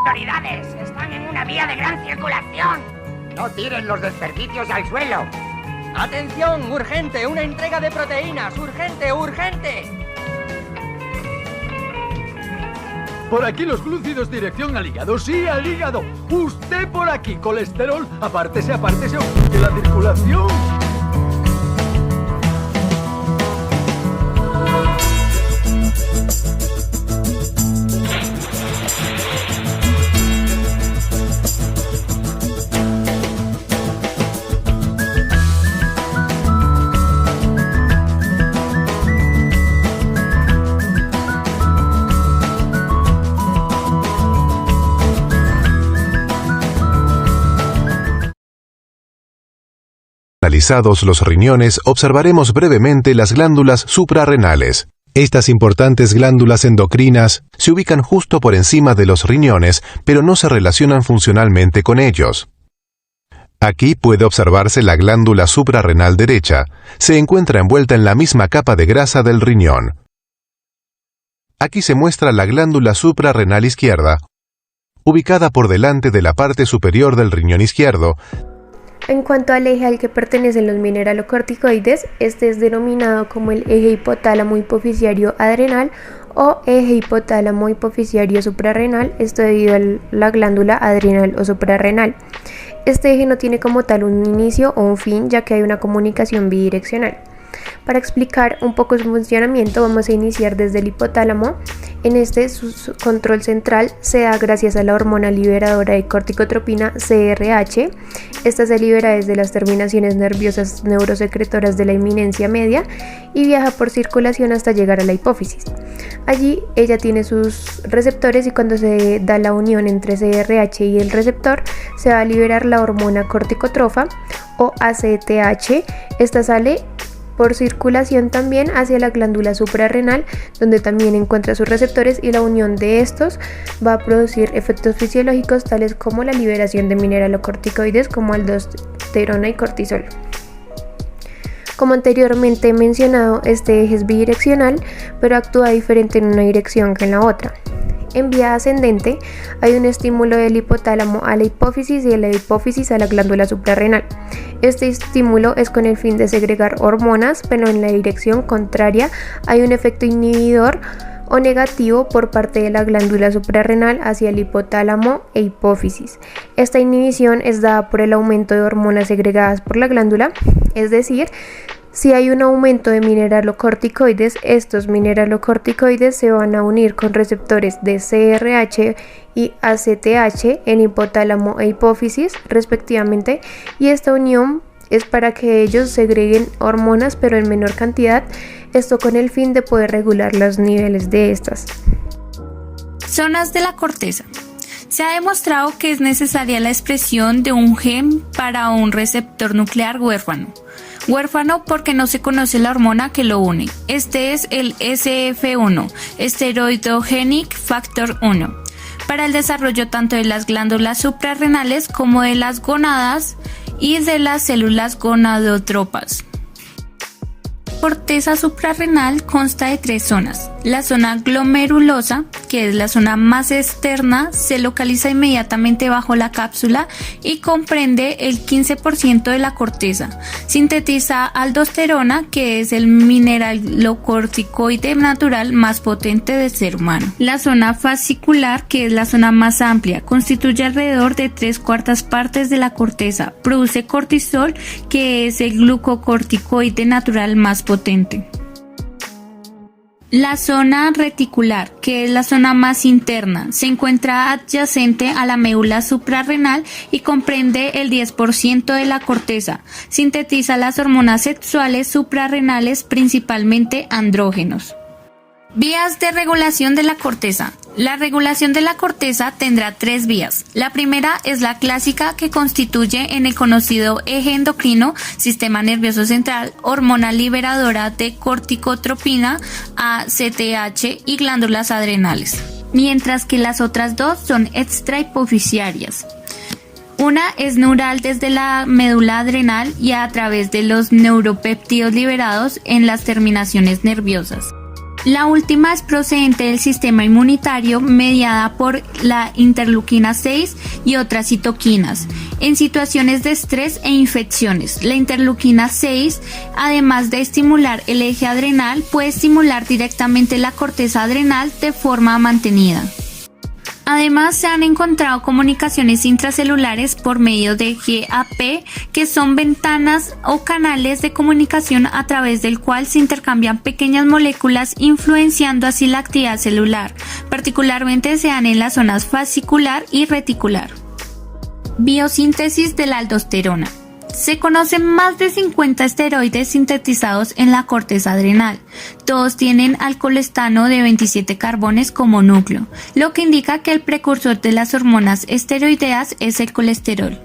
autoridades! ¡Están en una vía de gran circulación! ¡No tiren los desperdicios al suelo! ¡Atención! ¡Urgente! ¡Una entrega de proteínas! ¡Urgente! ¡Urgente! Por aquí los glúcidos, dirección al hígado. ¡Sí, al hígado! ¡Usted por aquí! Colesterol, apártese, de la circulación. Analizados los riñones, observaremos brevemente las glándulas suprarrenales. Estas importantes glándulas endocrinas se ubican justo por encima de los riñones, pero no se relacionan funcionalmente con ellos. Aquí puede observarse la glándula suprarrenal derecha. Se encuentra envuelta en la misma capa de grasa del riñón. Aquí se muestra la glándula suprarrenal izquierda, ubicada por delante de la parte superior del riñón izquierdo. En cuanto al eje al que pertenecen los mineralocorticoides, este es denominado como el eje hipotálamo hipoficiario adrenal o eje hipotálamo hipoficiario suprarrenal, esto debido a la glándula adrenal o suprarrenal. Este eje no tiene como tal un inicio o un fin, ya que hay una comunicación bidireccional. Para explicar un poco su funcionamiento, vamos a iniciar desde el hipotálamo. En este, su control central se da gracias a la hormona liberadora de corticotropina CRH. Esta se libera desde las terminaciones nerviosas neurosecretoras de la eminencia media y viaja por circulación hasta llegar a la hipófisis. Allí ella tiene sus receptores y cuando se da la unión entre CRH y el receptor, se va a liberar la hormona corticotrofa o ACTH. Esta sale por circulación también hacia la glándula suprarrenal, donde también encuentra sus receptores, y la unión de estos va a producir efectos fisiológicos tales como la liberación de mineralocorticoides como aldosterona y cortisol. Como anteriormente he mencionado, este eje es bidireccional, pero actúa diferente en una dirección que en la otra. En vía ascendente hay un estímulo del hipotálamo a la hipófisis y de la hipófisis a la glándula suprarrenal. Este estímulo es con el fin de segregar hormonas, pero en la dirección contraria hay un efecto inhibidor o negativo por parte de la glándula suprarrenal hacia el hipotálamo e hipófisis. Esta inhibición es dada por el aumento de hormonas segregadas por la glándula, es decir, si hay un aumento de mineralocorticoides, estos mineralocorticoides se van a unir con receptores de CRH y ACTH en hipotálamo e hipófisis respectivamente, y esta unión es para que ellos segreguen hormonas pero en menor cantidad, esto con el fin de poder regular los niveles de estas. Zonas de la corteza. Se ha demostrado que es necesaria la expresión de un gen para un receptor nuclear huérfano. Huérfano porque no se conoce la hormona que lo une. Este es el SF1, Steroidogenic Factor 1, para el desarrollo tanto de las glándulas suprarrenales como de las gónadas y de las células gonadotropas. Corteza suprarrenal consta de 3 zonas. La zona glomerulosa, que es la zona más externa, se localiza inmediatamente bajo la cápsula y comprende el 15% de la corteza. Sintetiza aldosterona, que es el mineralocorticoide natural más potente del ser humano. La zona fascicular, que es la zona más amplia, constituye alrededor de 3/4 partes de la corteza. Produce cortisol, que es el glucocorticoide natural más potente. La zona reticular, que es la zona más interna, se encuentra adyacente a la médula suprarrenal y comprende el 10% de la corteza. Sintetiza las hormonas sexuales suprarrenales, principalmente andrógenos. Vías de regulación de la corteza. La regulación de la corteza tendrá 3 vías. La primera es la clásica, que constituye en el conocido eje endocrino, sistema nervioso central, hormona liberadora de corticotropina, ACTH y glándulas adrenales. Mientras que las otras 2 son extrahipoficiarias. Una es neural desde la médula adrenal y a través de los neuropéptidos liberados en las terminaciones nerviosas. La última es procedente del sistema inmunitario mediada por la interleuquina 6 y otras citoquinas. En situaciones de estrés e infecciones, la interleuquina 6, además de estimular el eje adrenal, puede estimular directamente la corteza adrenal de forma mantenida. Además, se han encontrado comunicaciones intracelulares por medio de GAP, que son ventanas o canales de comunicación a través del cual se intercambian pequeñas moléculas, influenciando así la actividad celular. Particularmente se dan en las zonas fascicular y reticular. Biosíntesis de la aldosterona. Se conocen más de 50 esteroides sintetizados en la corteza adrenal. Todos tienen alcoholestano de 27 carbones como núcleo, lo que indica que el precursor de las hormonas esteroideas es el colesterol.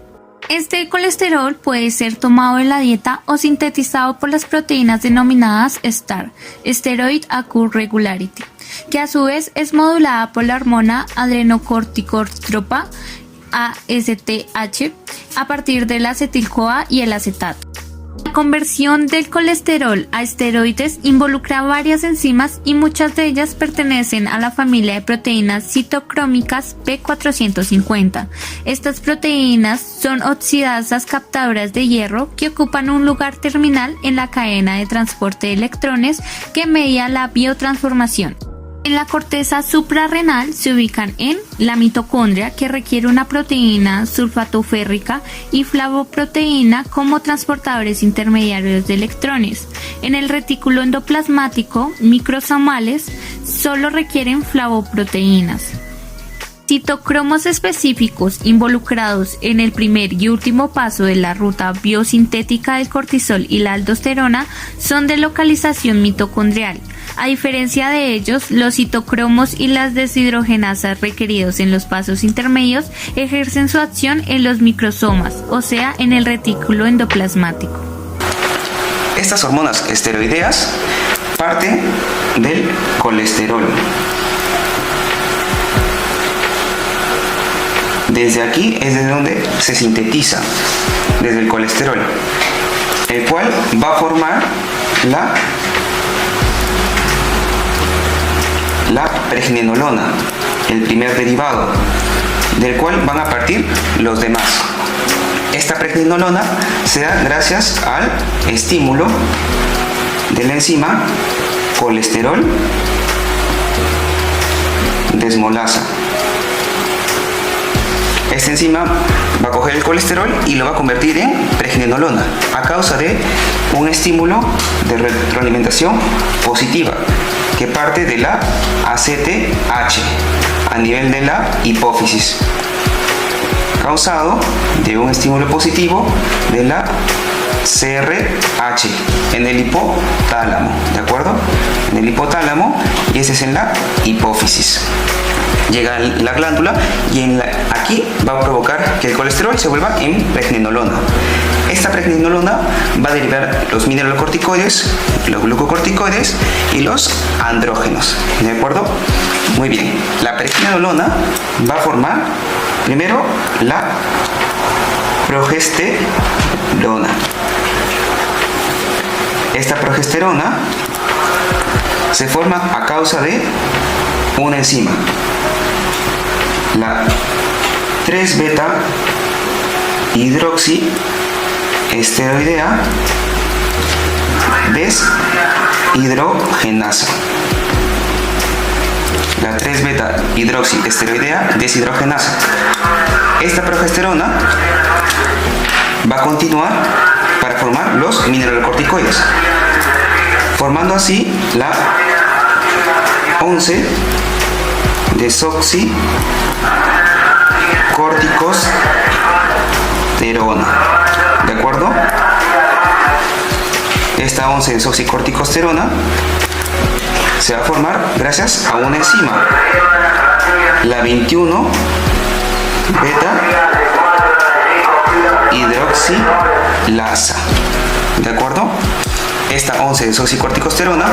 Este colesterol puede ser tomado en la dieta o sintetizado por las proteínas denominadas STAR, Steroid Occur Regularity, que a su vez es modulada por la hormona adrenocorticotrópica ASTH a partir de la acetil-CoA y el acetato. La conversión del colesterol a esteroides involucra varias enzimas y muchas de ellas pertenecen a la familia de proteínas citocrómicas P450. Estas proteínas son oxidasas captadoras de hierro que ocupan un lugar terminal en la cadena de transporte de electrones que media la biotransformación. En la corteza suprarrenal se ubican en la mitocondria, que requiere una proteína sulfatoférrica y flavoproteína como transportadores intermediarios de electrones. En el retículo endoplasmático, microsomales solo requieren flavoproteínas. Citocromos específicos involucrados en el primer y último paso de la ruta biosintética del cortisol y la aldosterona son de localización mitocondrial. A diferencia de ellos, los citocromos y las deshidrogenasas requeridos en los pasos intermedios ejercen su acción en los microsomas, o sea, en el retículo endoplasmático. Estas hormonas esteroideas parten del colesterol. Desde aquí es desde donde se sintetiza, desde el colesterol, el cual va a formar la pregnenolona, el primer derivado, del cual van a partir los demás. Esta pregnenolona se da gracias al estímulo de la enzima colesterol desmolasa. Esta enzima va a coger el colesterol y lo va a convertir en pregnenolona a causa de un estímulo de retroalimentación positiva que parte de la ACTH a nivel de la hipófisis, causado de un estímulo positivo de la CRH en el hipotálamo, ¿de acuerdo? En el hipotálamo, y ese es en la hipófisis. Llega la glándula y aquí va a provocar que el colesterol se vuelva en pregnenolona. Esta pregnenolona va a derivar los mineralocorticoides, los glucocorticoides y los andrógenos, ¿de acuerdo? Muy bien, la pregnenolona va a formar primero la progesterona. Esta progesterona se forma a causa de una enzima, la 3-beta hidroxiesteroidea deshidrogenasa. La 3-beta hidroxiesteroidea deshidrogenasa. Esta progesterona va a continuar para formar los mineralocorticoides, formando así la 11 desoxicorticosterona, ¿de acuerdo? Esta 11 desoxicorticosterona se va a formar gracias a una enzima, la 21 beta hidroxilasa, ¿de acuerdo? Esta 11 desoxicorticosterona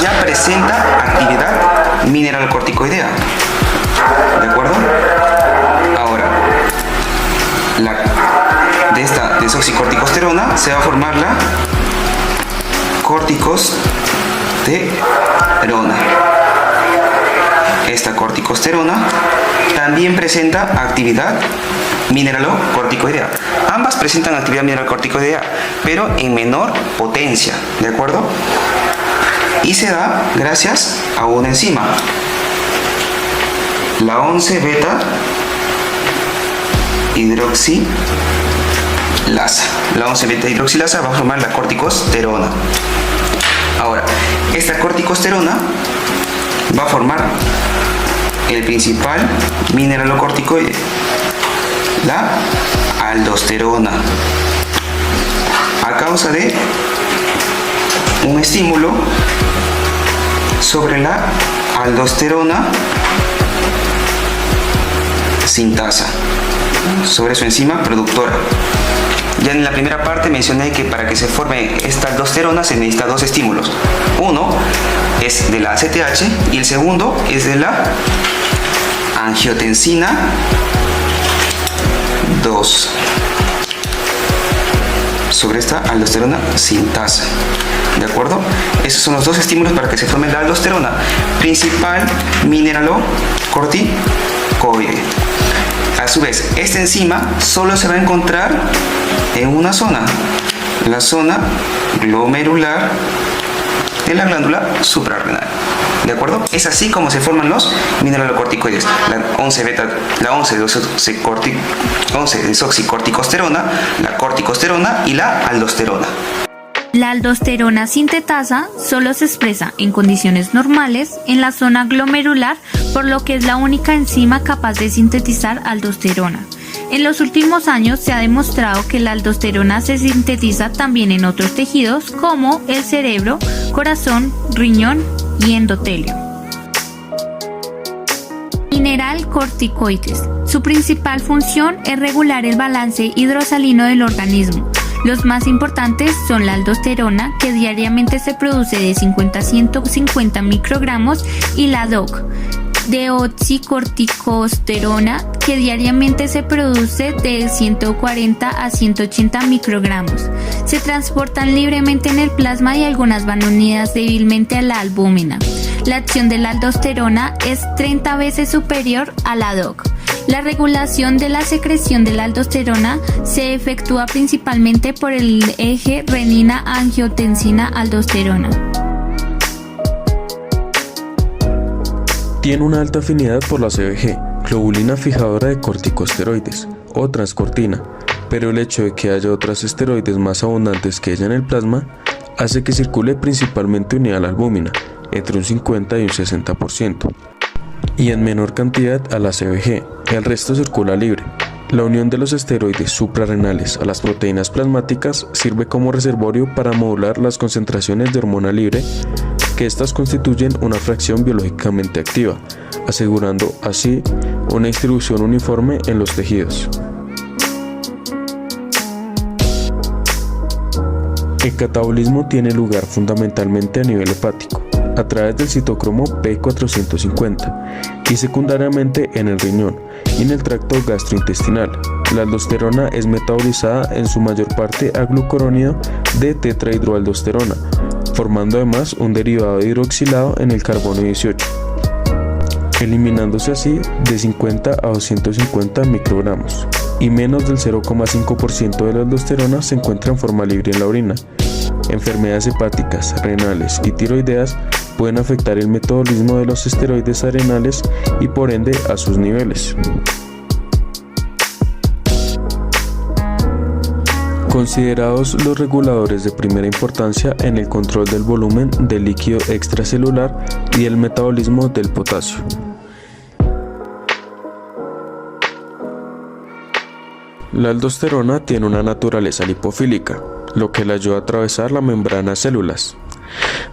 ya presenta actividad mineralocorticoidea, ¿de acuerdo? Ahora, de esta desoxicorticosterona se va a formar la corticosterona. esta corticosterona también presenta actividad mineralocorticoidea. Ambas presentan actividad mineralocorticoidea, pero en menor potencia, ¿de acuerdo? Y se da gracias a una enzima, la 11-beta hidroxilasa. La 11-beta hidroxilasa va a formar la corticosterona. Ahora, esta corticosterona va a formar el principal mineralocorticoide, la aldosterona, a causa de un estímulo sobre la aldosterona sintasa, sobre su enzima productora. Ya en la primera parte mencioné que para que se forme esta aldosterona se necesita dos estímulos. Uno es de la ACTH y el segundo es de la angiotensina 2 sobre esta aldosterona sintasa. ¿De acuerdo? Esos son los dos estímulos para que se forme la aldosterona, principal mineralocorticoide. A su vez, esta enzima solo se va a encontrar en una zona, la zona glomerular de la glándula suprarrenal. ¿De acuerdo? Es así como se forman los mineralocorticoides. La 11-desoxicorticosterona, la corticosterona y la aldosterona. La aldosterona sintetasa solo se expresa en condiciones normales en la zona glomerular, por lo que es la única enzima capaz de sintetizar aldosterona. En los últimos años se ha demostrado que la aldosterona se sintetiza también en otros tejidos como el cerebro, corazón, riñón y endotelio. Mineral corticoides. Su principal función es regular el balance hidrosalino del organismo. Los más importantes son la aldosterona, que diariamente se produce de 50 a 150 microgramos, y la DOC, deoxicorticosterona, que diariamente se produce de 140 a 180 microgramos. Se transportan libremente en el plasma y algunas van unidas débilmente a la albúmina. La acción de la aldosterona es 30 veces superior a la DOC. La regulación de la secreción de la aldosterona se efectúa principalmente por el eje renina-angiotensina-aldosterona. Tiene una alta afinidad por la CBG, globulina fijadora de corticosteroides, o transcortina, pero el hecho de que haya otras esteroides más abundantes que ella en el plasma hace que circule principalmente unida a la albúmina, entre un 50 y un 60%, y en menor cantidad a la CBG, el resto circula libre. La unión de los esteroides suprarrenales a las proteínas plasmáticas sirve como reservorio para modular las concentraciones de hormona libre, que estas constituyen una fracción biológicamente activa, asegurando así una distribución uniforme en los tejidos. El catabolismo tiene lugar fundamentalmente a nivel hepático, a través del citocromo P450 y secundariamente en el riñón y en el tracto gastrointestinal. La aldosterona es metabolizada en su mayor parte a glucurónido de tetrahidroaldosterona, formando además un derivado hidroxilado en el carbono 18, eliminándose así de 50 a 250 microgramos, y menos del 0,5% de la aldosterona se encuentra en forma libre en la orina. Enfermedades hepáticas, renales y tiroideas pueden afectar el metabolismo de los esteroides adrenales y por ende a sus niveles. Considerados los reguladores de primera importancia en el control del volumen del líquido extracelular y el metabolismo del potasio. La aldosterona tiene una naturaleza lipofílica, lo que le ayuda a atravesar la membrana de células.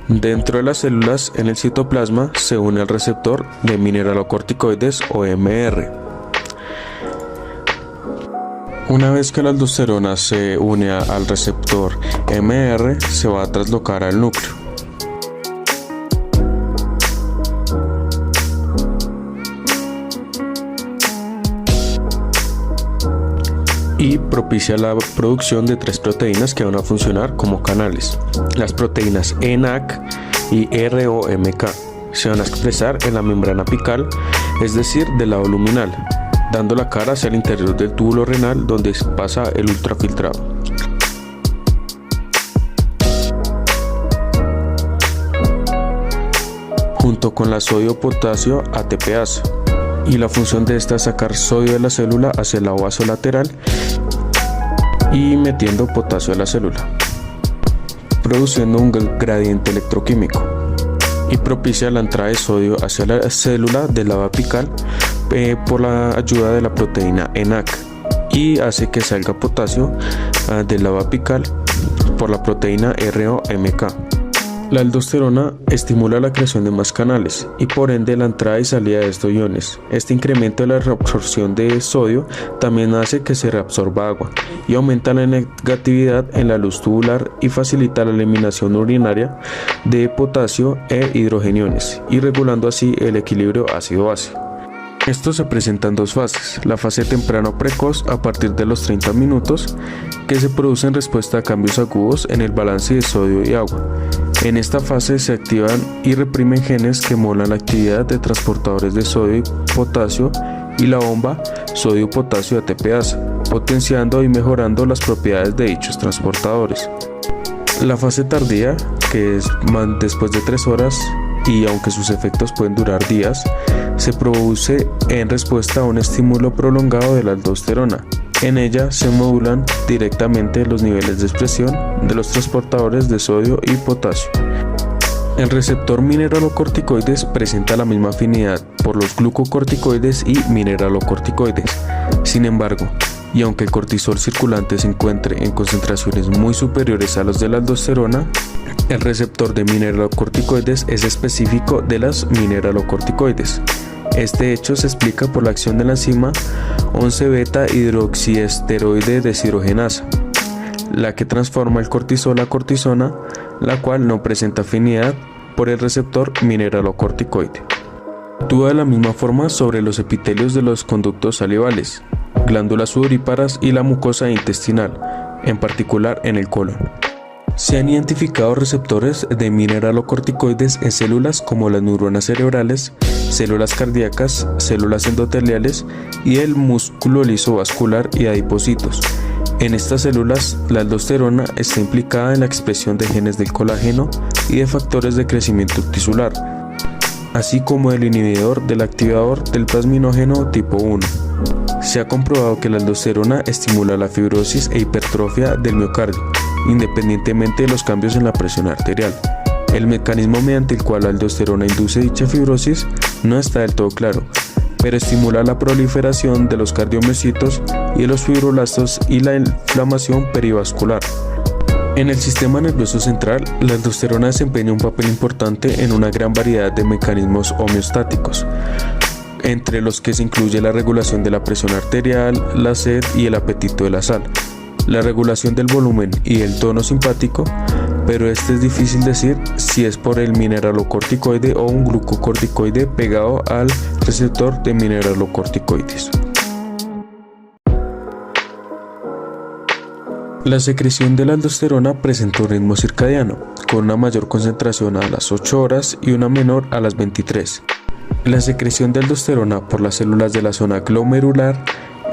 Dentro de las células, en el citoplasma, se une al receptor de mineralocorticoides o MR. Una vez que la aldosterona se une al receptor MR, se va a traslocar al núcleo. Y propicia la producción de tres proteínas que van a funcionar como canales: las proteínas ENaC y ROMK, se van a expresar en la membrana apical, es decir, del lado luminal, dando la cara hacia el interior del túbulo renal donde pasa el ultrafiltrado. Junto con la sodio-potasio ATPasa, y la función de esta es sacar sodio de la célula hacia el lado vasolateral y metiendo potasio a la célula, produciendo un gradiente electroquímico, y propicia la entrada de sodio hacia la célula del lado apical por la ayuda de la proteína ENaC, y hace que salga potasio del lado apical por la proteína ROMK. La aldosterona estimula la creación de más canales y por ende la entrada y salida de estos iones. Este incremento de la reabsorción de sodio también hace que se reabsorba agua y aumenta la negatividad en la luz tubular y facilita la eliminación urinaria de potasio e hidrogeniones, y regulando así el equilibrio ácido-base. Esto se presenta en dos fases: la fase temprana o precoz a partir de los 30 minutos, que se produce en respuesta a cambios agudos en el balance de sodio y agua. En esta fase se activan y reprimen genes que modulan la actividad de transportadores de sodio y potasio y la bomba sodio-potasio ATPasa, potenciando y mejorando las propiedades de dichos transportadores. La fase tardía, que es después de 3 horas, y aunque sus efectos pueden durar días, se produce en respuesta a un estímulo prolongado de la aldosterona. En ella se modulan directamente los niveles de expresión de los transportadores de sodio y potasio. El receptor mineralocorticoides presenta la misma afinidad por los glucocorticoides y mineralocorticoides. Sin embargo, y aunque el cortisol circulante se encuentre en concentraciones muy superiores a los de la aldosterona, el receptor de mineralocorticoides es específico de las mineralocorticoides. Este hecho se explica por la acción de la enzima 11-beta hidroxiesteroide deshidrogenasa, la que transforma el cortisol a cortisona, la cual no presenta afinidad por el receptor mineralocorticoide. Actúa de la misma forma sobre los epitelios de los conductos salivales, glándulas sudoríparas y la mucosa intestinal, en particular en el colon. Se han identificado receptores de mineralocorticoides en células como las neuronas cerebrales, células cardíacas, células endoteliales y el músculo liso vascular y adipocitos. En estas células, la aldosterona está implicada en la expresión de genes del colágeno y de factores de crecimiento tisular, así como el inhibidor del activador del plasminógeno tipo 1. Se ha comprobado que la aldosterona estimula la fibrosis e hipertrofia del miocardio, independientemente de los cambios en la presión arterial. El mecanismo mediante el cual la aldosterona induce dicha fibrosis no está del todo claro, pero estimula la proliferación de los cardiomiocitos y de los fibroblastos y la inflamación perivascular. En el sistema nervioso central, la aldosterona desempeña un papel importante en una gran variedad de mecanismos homeostáticos, entre los que se incluye la regulación de la presión arterial, la sed y el apetito de la sal, la regulación del volumen y el tono simpático, pero es difícil decir si es por el mineralocorticoide o un glucocorticoide pegado al receptor de mineralocorticoides. La secreción de la aldosterona presenta un ritmo circadiano, con una mayor concentración a las 8 horas y una menor a las 23. La secreción de aldosterona por las células de la zona glomerular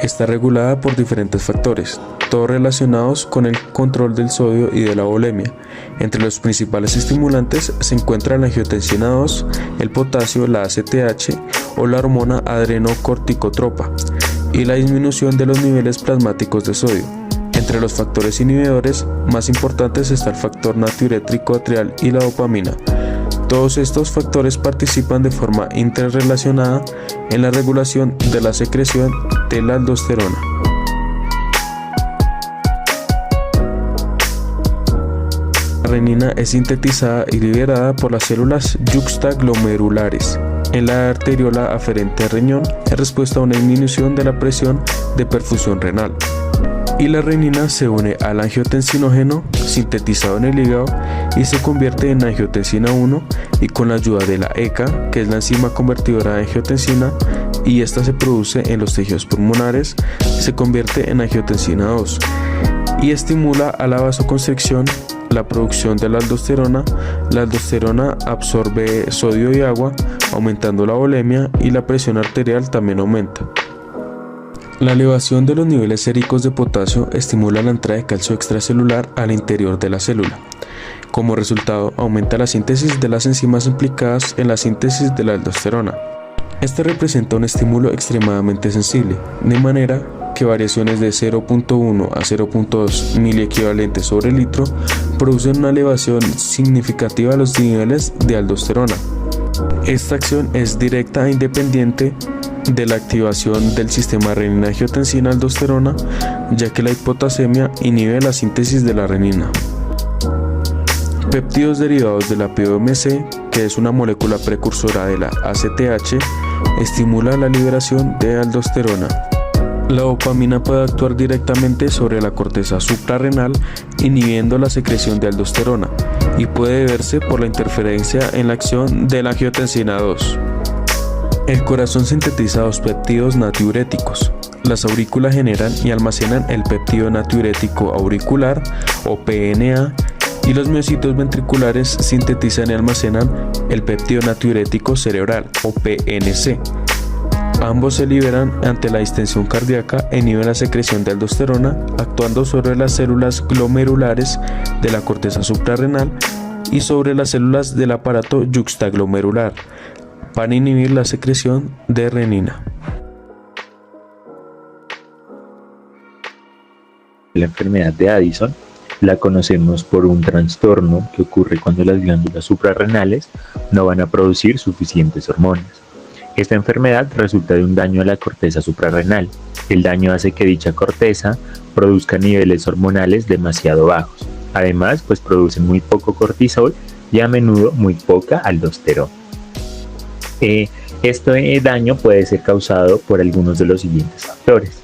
está regulada por diferentes factores, todos relacionados con el control del sodio y de la volemia. Entre los principales estimulantes se encuentran la angiotensina 2, el potasio, la ACTH o la hormona adrenocorticotropa y la disminución de los niveles plasmáticos de sodio. Entre los factores inhibidores más importantes está el factor natriurétrico atrial y la dopamina. Todos estos factores participan de forma interrelacionada en la regulación de la secreción de la aldosterona. La renina es sintetizada y liberada por las células yuxtaglomerulares en la arteriola aferente al riñón en respuesta a una disminución de la presión de perfusión renal. Y la renina se une al angiotensinógeno sintetizado en el hígado y se convierte en angiotensina 1, y con la ayuda de la ECA, que es la enzima convertidora de angiotensina, y esta se produce en los tejidos pulmonares, se convierte en angiotensina 2 y estimula a la vasoconstricción la producción de la aldosterona absorbe sodio y agua, aumentando la volemia, y la presión arterial también aumenta. La elevación de los niveles séricos de potasio estimula la entrada de calcio extracelular al interior de la célula. Como resultado, aumenta la síntesis de las enzimas implicadas en la síntesis de la aldosterona. Este representa un estímulo extremadamente sensible, de manera que variaciones de 0.1 a 0.2 miliequivalentes sobre litro producen una elevación significativa de los niveles de aldosterona. Esta acción es directa e independiente de la activación del sistema renina-angiotensina-aldosterona, ya que la hipotasemia inhibe la síntesis de la renina. Péptidos derivados de la POMC, que es una molécula precursora de la ACTH, estimula la liberación de aldosterona. La dopamina puede actuar directamente sobre la corteza suprarrenal, inhibiendo la secreción de aldosterona, y puede deberse por la interferencia en la acción de la angiotensina 2. El corazón sintetiza dos péptidos natriuréticos. Las aurículas generan y almacenan el péptido natriurético auricular, o PNA, y los miocitos ventriculares sintetizan y almacenan el péptido natriurético cerebral, o PNC. Ambos se liberan ante la distensión cardíaca e inhiben la secreción de aldosterona, actuando sobre las células glomerulares de la corteza suprarrenal y sobre las células del aparato yuxtaglomerular, para inhibir la secreción de renina. La enfermedad de Addison la conocemos por un trastorno que ocurre cuando las glándulas suprarrenales no van a producir suficientes hormonas. Esta enfermedad resulta de un daño a la corteza suprarrenal. El daño hace que dicha corteza produzca niveles hormonales demasiado bajos. Además, pues produce muy poco cortisol y a menudo muy poca aldosterona. Este daño puede ser causado por algunos de los siguientes factores.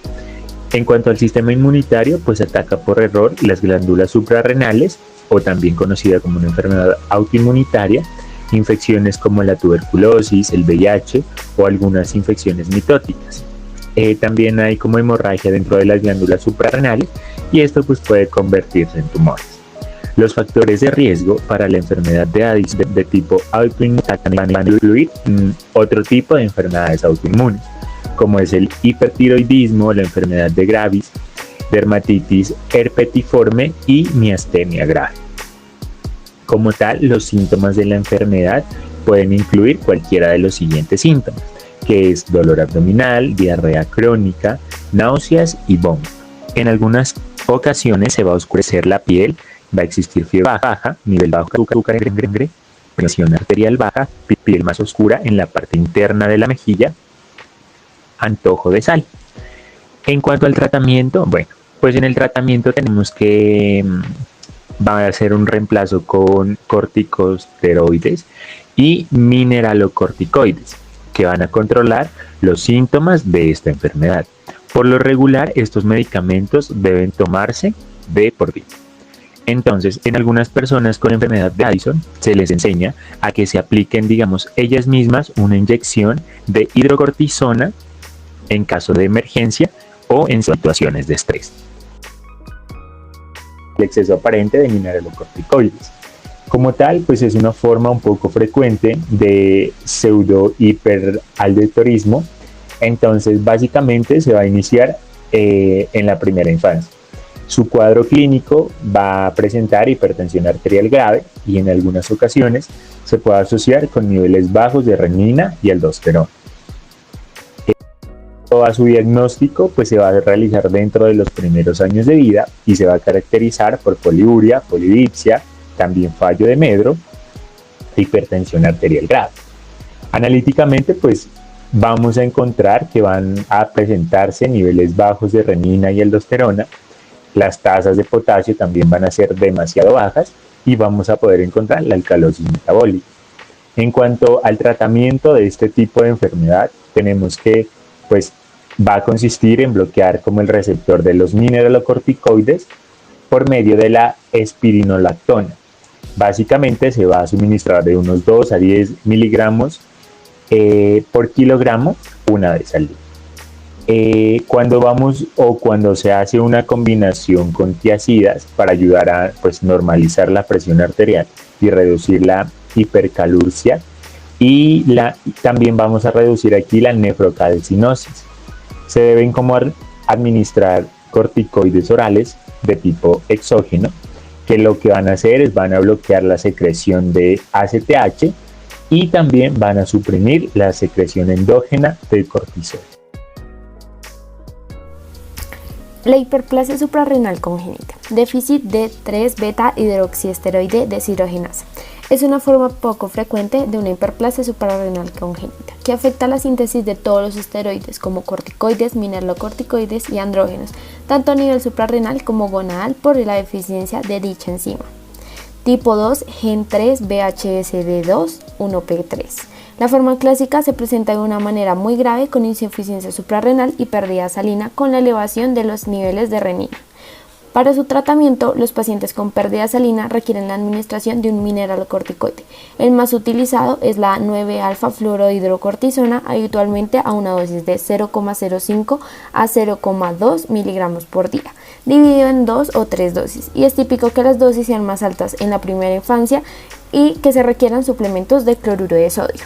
En cuanto al sistema inmunitario, pues ataca por error las glándulas suprarrenales, o también conocida como una enfermedad autoinmunitaria, infecciones como la tuberculosis, el VIH o algunas infecciones mitóticas. También hay como hemorragia dentro de las glándulas suprarrenales, y esto pues puede convertirse en tumores. Los factores de riesgo para la enfermedad de Addison de tipo autoinmune van a incluir otro tipo de enfermedades autoinmunes, como es el hipertiroidismo, la enfermedad de Graves, dermatitis herpetiforme y miastenia grave. Como tal, los síntomas de la enfermedad pueden incluir cualquiera de los siguientes síntomas, que es dolor abdominal, diarrea crónica, náuseas y vómito. En algunas ocasiones se va a oscurecer la piel, va a existir fiebre baja, nivel bajo de azúcar en sangre, presión arterial baja, piel más oscura en la parte interna de la mejilla, antojo de sal. En cuanto al tratamiento, bueno, pues en el tratamiento tenemos que va a ser un reemplazo con corticosteroides y mineralocorticoides, que van a controlar los síntomas de esta enfermedad. Por lo regular, estos medicamentos deben tomarse de por vida. Entonces, en algunas personas con enfermedad de Addison se les enseña a que se apliquen, digamos, ellas mismas una inyección de hidrocortisona en caso de emergencia o en situaciones de estrés. El exceso aparente de mineralocorticoides. Como tal, pues es una forma un poco frecuente de pseudo-hiperaldosteronismo. Entonces, básicamente se va a iniciar en la primera infancia. Su cuadro clínico va a presentar hipertensión arterial grave y en algunas ocasiones se puede asociar con niveles bajos de renina y aldosterona. A su diagnóstico pues se va a realizar dentro de los primeros años de vida y se va a caracterizar por poliuria, polidipsia, también fallo de Medro e hipertensión arterial grave. Analíticamente pues vamos a encontrar que van a presentarse niveles bajos de renina y aldosterona. Las tasas de potasio también van a ser demasiado bajas y vamos a poder encontrar la alcalosis metabólica. En cuanto al tratamiento de este tipo de enfermedad, tenemos que pues va a consistir en bloquear como el receptor de los mineralocorticoides por medio de la espironolactona. Básicamente se va a suministrar de unos 2 a 10 miligramos por kilogramo una vez al día. Cuando se hace una combinación con tiazidas para ayudar a pues, normalizar la presión arterial y reducir la hipercalursia, y también vamos a reducir aquí la nefrocalcinosis. Se deben administrar corticoides orales de tipo exógeno, que lo que van a hacer es van a bloquear la secreción de ACTH y también van a suprimir la secreción endógena del cortisol. La hiperplasia suprarrenal congénita, déficit de 3-beta-hidroxiesteroide deshidrogenasa. Es una forma poco frecuente de una hiperplasia suprarrenal congénita que afecta la síntesis de todos los esteroides como corticoides, mineralocorticoides y andrógenos, tanto a nivel suprarrenal como gonadal por la deficiencia de dicha enzima. Tipo 2, gen 3 BHSD2 1P3. La forma clásica se presenta de una manera muy grave con insuficiencia suprarrenal y pérdida salina con la elevación de los niveles de renina. Para su tratamiento, los pacientes con pérdida salina requieren la administración de un mineralocorticoide. El más utilizado es la 9-alfa-fluorohidrocortisona, habitualmente a una dosis de 0,05 a 0,2 miligramos por día, dividido en 2 o 3 dosis, y es típico que las dosis sean más altas en la primera infancia y que se requieran suplementos de cloruro de sodio.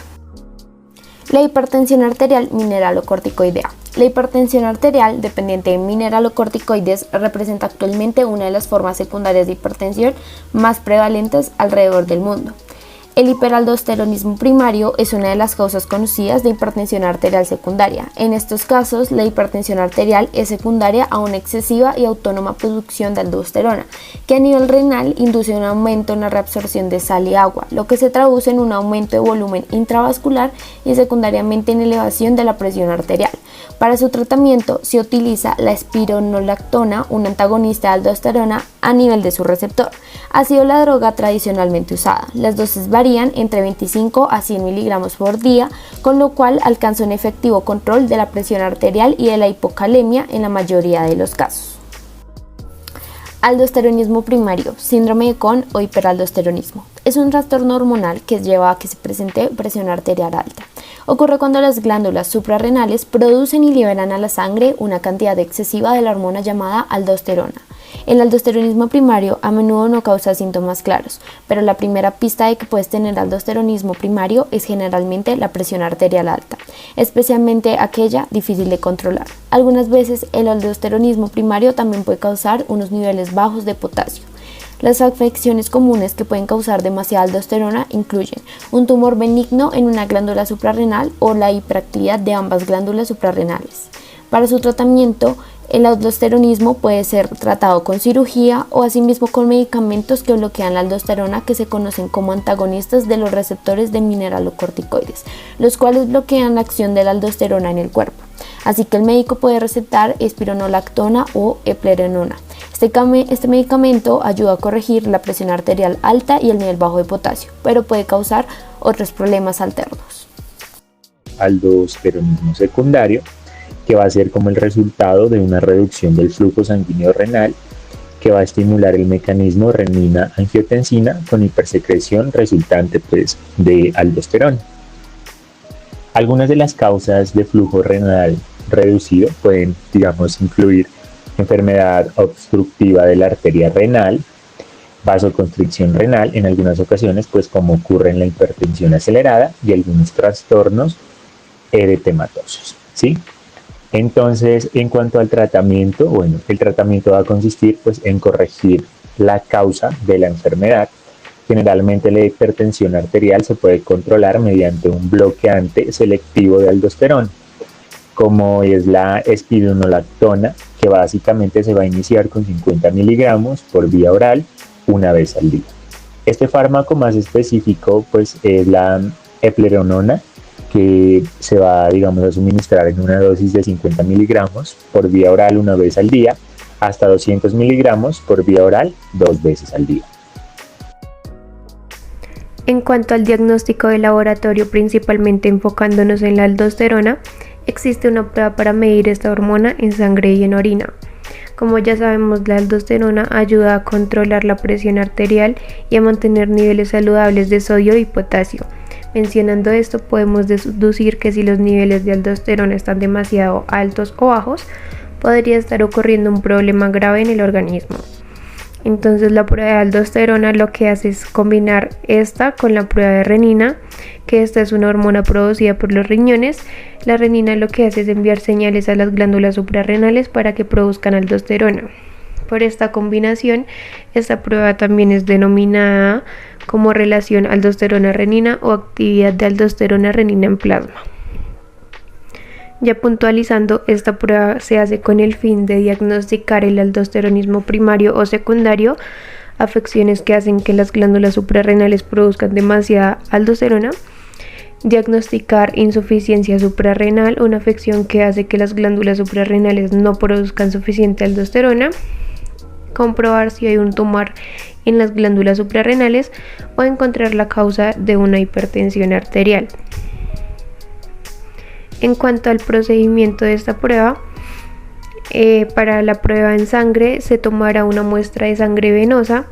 La hipertensión arterial mineralocorticoidea. La hipertensión arterial dependiente de mineralocorticoides representa actualmente una de las formas secundarias de hipertensión más prevalentes alrededor del mundo. El hiperaldosteronismo primario es una de las causas conocidas de hipertensión arterial secundaria. En estos casos, la hipertensión arterial es secundaria a una excesiva y autónoma producción de aldosterona, que a nivel renal induce un aumento en la reabsorción de sal y agua, lo que se traduce en un aumento de volumen intravascular y secundariamente en elevación de la presión arterial. Para su tratamiento se utiliza la espironolactona, un antagonista de aldosterona a nivel de su receptor. Ha sido la droga tradicionalmente usada. Las dosis varían entre 25 a 100 miligramos por día, con lo cual alcanza un efectivo control de la presión arterial y de la hipocalemia en la mayoría de los casos. Aldosteronismo primario, síndrome de Cohn o hiperaldosteronismo. Es un trastorno hormonal que lleva a que se presente presión arterial alta. Ocurre cuando las glándulas suprarrenales producen y liberan a la sangre una cantidad excesiva de la hormona llamada aldosterona. El aldosteronismo primario a menudo no causa síntomas claros, pero la primera pista de que puedes tener aldosteronismo primario es generalmente la presión arterial alta, especialmente aquella difícil de controlar. Algunas veces el aldosteronismo primario también puede causar unos niveles bajos de potasio. Las afecciones comunes que pueden causar demasiada aldosterona incluyen un tumor benigno en una glándula suprarrenal o la hiperactividad de ambas glándulas suprarrenales. Para su tratamiento, el aldosteronismo puede ser tratado con cirugía o asimismo con medicamentos que bloquean la aldosterona, que se conocen como antagonistas de los receptores de mineralocorticoides, los cuales bloquean la acción de la aldosterona en el cuerpo. Así que el médico puede recetar espironolactona o eplerenona. Este medicamento ayuda a corregir la presión arterial alta y el nivel bajo de potasio, pero puede causar otros problemas alternos. Aldosteronismo secundario, que va a ser como el resultado de una reducción del flujo sanguíneo renal, que va a estimular el mecanismo renina-angiotensina con hipersecreción resultante de aldosterona. Algunas de las causas de flujo renal reducido pueden, incluir enfermedad obstructiva de la arteria renal, vasoconstricción renal en algunas ocasiones, como ocurre en la hipertensión acelerada, y algunos trastornos eritematosos, ¿sí? Entonces, en cuanto al tratamiento, el tratamiento va a consistir en corregir la causa de la enfermedad. Generalmente la hipertensión arterial se puede controlar mediante un bloqueante selectivo de aldosterona, como es la espironolactona, que básicamente se va a iniciar con 50 miligramos por vía oral una vez al día. Este fármaco más específico es la eplerenona, que se va a suministrar en una dosis de 50 miligramos por vía oral una vez al día, hasta 200 miligramos por vía oral 2 veces al día. En cuanto al diagnóstico de laboratorio, principalmente enfocándonos en la aldosterona, existe una prueba para medir esta hormona en sangre y en orina. Como ya sabemos, la aldosterona ayuda a controlar la presión arterial y a mantener niveles saludables de sodio y potasio, Mencionando esto, podemos deducir que si los niveles de aldosterona están demasiado altos o bajos, podría estar ocurriendo un problema grave en el organismo. Entonces la prueba de aldosterona lo que hace es combinar esta con la prueba de renina, que esta es una hormona producida por los riñones. La renina lo que hace es enviar señales a las glándulas suprarrenales para que produzcan aldosterona. Por esta combinación, esta prueba también es denominada como relación aldosterona-renina o actividad de aldosterona-renina en plasma. Ya puntualizando, esta prueba se hace con el fin de diagnosticar el aldosteronismo primario o secundario, afecciones que hacen que las glándulas suprarrenales produzcan demasiada aldosterona, diagnosticar insuficiencia suprarrenal, una afección que hace que las glándulas suprarrenales no produzcan suficiente aldosterona, comprobar si hay un tumor en las glándulas suprarrenales o encontrar la causa de una hipertensión arterial. En cuanto al procedimiento de esta prueba, para la prueba en sangre se tomará una muestra de sangre venosa.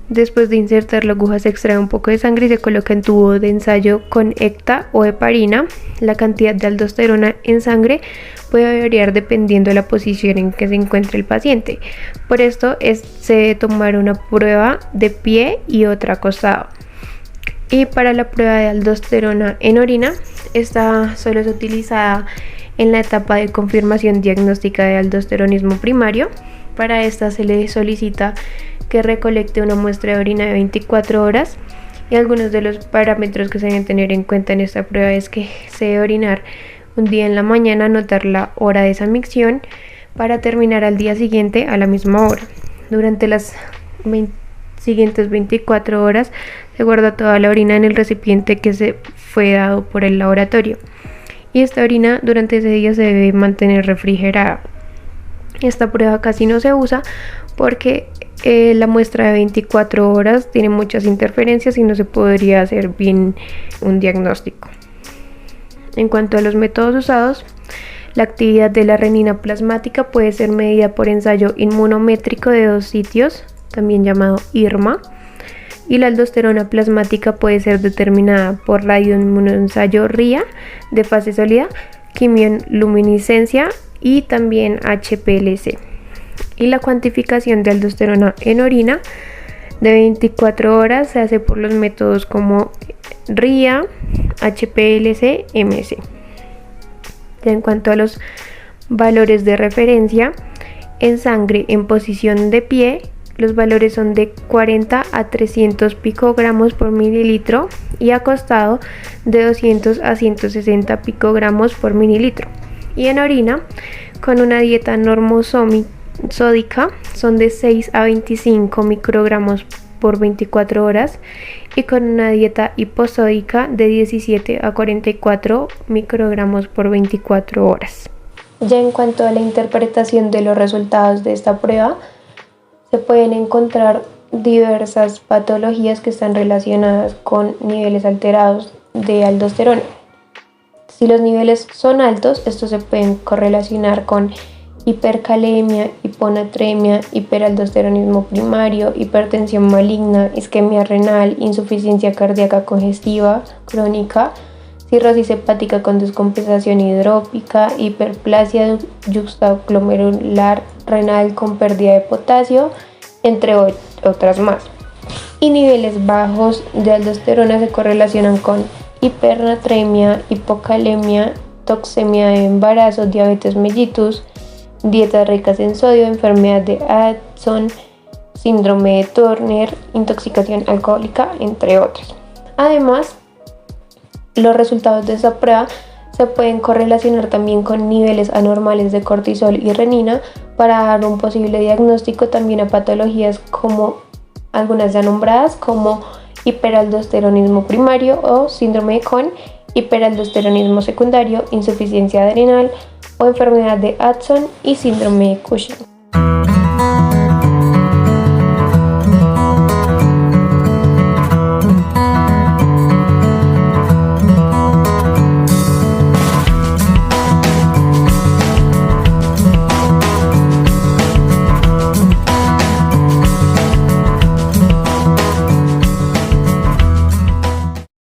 Después de insertar la aguja se extrae un poco de sangre y se coloca en tubo de ensayo con ecta o heparina. La cantidad de aldosterona en sangre puede variar dependiendo de la posición en que se encuentre el paciente. Por esto se debe tomar una prueba de pie y otra acostado. Y para la prueba de aldosterona en orina, esta solo es utilizada en la etapa de confirmación diagnóstica de aldosteronismo primario. Para esta se le solicita que recolecte una muestra de orina de 24 horas y algunos de los parámetros que se deben tener en cuenta en esta prueba es que se debe orinar un día en la mañana, anotar la hora de esa micción para terminar al día siguiente a la misma hora. Durante las siguientes 24 horas se guarda toda la orina en el recipiente que se fue dado por el laboratorio y esta orina durante ese día se debe mantener refrigerada. Esta prueba casi no se usa porque la muestra de 24 horas tiene muchas interferencias y no se podría hacer bien un diagnóstico. En cuanto a los métodos usados, la actividad de la renina plasmática puede ser medida por ensayo inmunométrico de 2 sitios, también llamado IRMA, y la aldosterona plasmática puede ser determinada por radioinmunoensayo RIA de fase sólida, quimioluminiscencia y también HPLC. Y la cuantificación de aldosterona en orina de 24 horas se hace por los métodos como RIA, HPLC, MC. En cuanto a los valores de referencia, en sangre en posición de pie, los valores son de 40 a 300 picogramos por mililitro y acostado de 200 a 160 picogramos por mililitro. Y en orina, con una dieta normosódica, son de 6 a 25 microgramos por 24 horas y con una dieta hiposódica de 17 a 44 microgramos por 24 horas. Ya en cuanto a la interpretación de los resultados de esta prueba, se pueden encontrar diversas patologías que están relacionadas con niveles alterados de aldosterona. Si los niveles son altos, estos se pueden correlacionar con hipercalemia, hiponatremia, hiperaldosteronismo primario, hipertensión maligna, isquemia renal, insuficiencia cardíaca congestiva crónica, cirrosis hepática con descompensación hidrópica, hiperplasia yuxtaglomerular renal con pérdida de potasio, entre otras más. Y niveles bajos de aldosterona se correlacionan con hipernatremia, hipocalemia, toxemia de embarazo, diabetes mellitus, dietas ricas en sodio, enfermedad de Addison, síndrome de Turner, intoxicación alcohólica, entre otros. Además, los resultados de esta prueba se pueden correlacionar también con niveles anormales de cortisol y renina para dar un posible diagnóstico también a patologías como algunas ya nombradas como hiperaldosteronismo primario o síndrome de Cohen, hiperaldosteronismo secundario, insuficiencia adrenal o enfermedad de Addison y síndrome de Cushing.